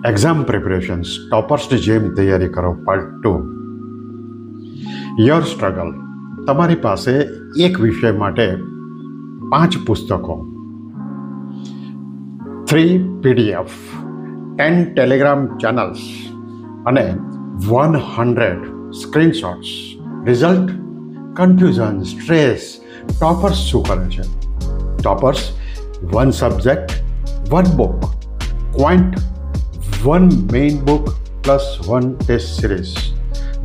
Exam preparations ટોપર્સની જેમ તૈયારી કરો પાર્ટ 2. Your struggle. તમારી પાસે એક વિષય માટે 5 પુસ્તકો, 3 PDF, 10 ટેલિગ્રામ ચેનલ્સ અને 100 screenshots. Result? Confusion, stress. Toppers શું કરે છે? Toppers 1 subject, 1 book, quant 1 main book plus 1 test series.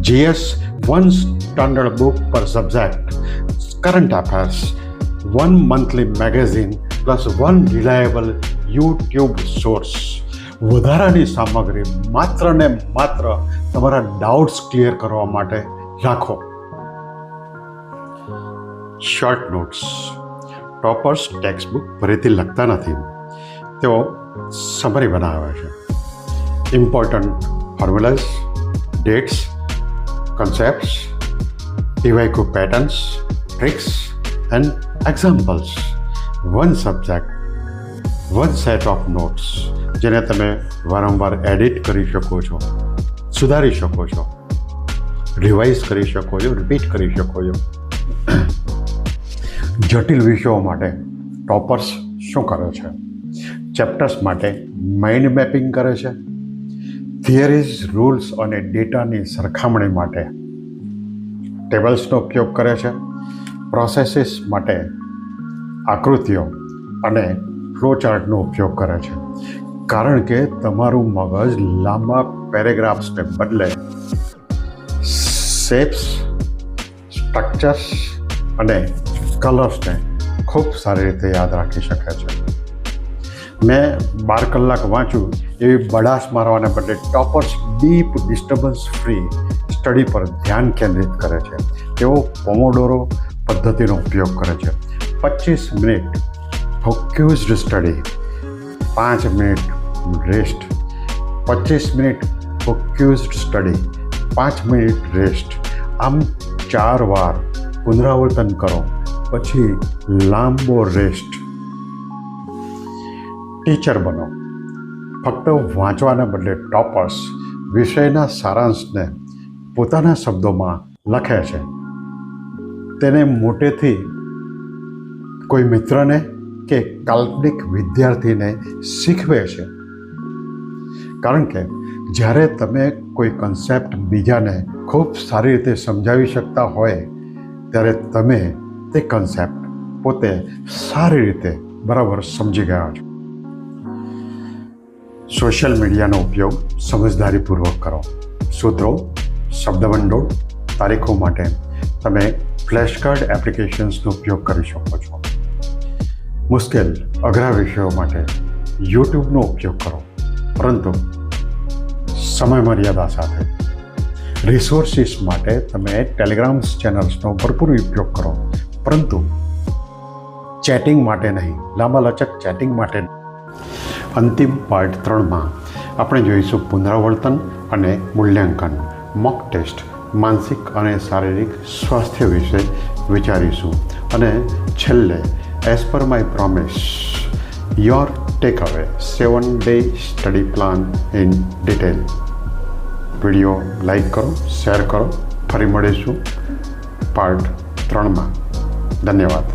GS 1 standard book per subject. Current affairs 1 monthly magazine plus 1 reliable YouTube source. વધારાની સામગ્રી માત્ર ને માત્ર તમારા ડાઉટ્સ ક્લિયર કરવા માટે રાખો. Short notes. Toppers text book ફરીથી લખતા નથી, તેઓ સમરી બનાવે છે. Important formulas, dates, concepts, DYQ patterns, tricks and examples. 1 subject, 1 set of notes જેને તમે વારંવાર એડિટ કરી શકો છો, સુધારી શકો છો, રિવાઇઝ કરી શકો છો, રિપીટ કરી શકો છો. જટિલ વિષયો માટે ટોપર્સ શું કરે છે? ચેપ્ટર્સ માટે માઇન્ડ મેપિંગ કરે છે. થિયરીઝ, રૂલ્સ અને ડેટાની સરખામણી માટે ટેબલ્સનો ઉપયોગ કરે છે. પ્રોસેસીસ માટે આકૃતિઓ અને ફ્લોચાર્ટનો ઉપયોગ કરે છે. કારણ કે તમારું મગજ લાંબા પેરેગ્રાફ્સને બદલે શેપ્સ, સ્ટ્રક્ચર્સ અને કલર્સને ખૂબ સારી રીતે યાદ રાખી શકે છે. મેં 12 કલાક વાંચ્યું એવી બડાસ મારવાને બદલે toppers deep disturbance free study પર ધ્યાન કેન્દ્રિત કરે છે. તેઓ પોમોડોરો પદ્ધતિનો ઉપયોગ કરે છે. 25 minute focused study, 5 minute rest. 25 minute focused study, 5 minute rest. આમ 4 વાર પુનરાવર્તન કરો, પછી લાંબો રેસ્ટ. ટીચર બનો. ફક્ત વાંચવાને બદલે ટોપર્સ વિષયના સારાંશને પોતાના શબ્દોમાં લખે છે. તેને મોટેથી કોઈ મિત્રને કે કાલ્પનિક વિદ્યાર્થીને શીખવે છે. કારણ કે જ્યારે તમે કોઈ કન્સેપ્ટ બીજાને ખૂબ સારી રીતે સમજાવી શકતા હોય ત્યારે તમે તે કન્સેપ્ટ પોતે સારી રીતે બરાબર સમજી ગયા છો. સોશિયલ મીડિયાનો ઉપયોગ સમજદારીપૂર્વક કરો. સૂત્રો, શબ્દભંડોળ, તારીખો માટે તમે ફ્લેશકાર્ડ એપ્લિકેશન્સનો ઉપયોગ કરી શકો છો. મુશ્કેલ, અઘરા વિષયો માટે યુટ્યુબનો ઉપયોગ કરો, પરંતુ સમય મર્યાદા સાથે. રિસોર્સિસ માટે તમે ટેલિગ્રામ ચેનલ્સનો ભરપૂર ઉપયોગ કરો, પરંતુ ચેટિંગ માટે નહીં, લાંબાલચક ચેટિંગ માટે. અંતિમ પાર્ટ 3માં આપણે જોઈશું પુનરાવર્તન અને મૂલ્યાંકન, મોક ટેસ્ટ, માનસિક અને શારીરિક સ્વાસ્થ્ય વિશે વિચારીશું. અને છેલ્લે as per my promise, your tech અવે 7-day study plan in detail. Video like કરો, શેર કરો. ફરી મળીશું પાર્ટ 3માં. ધન્યવાદ.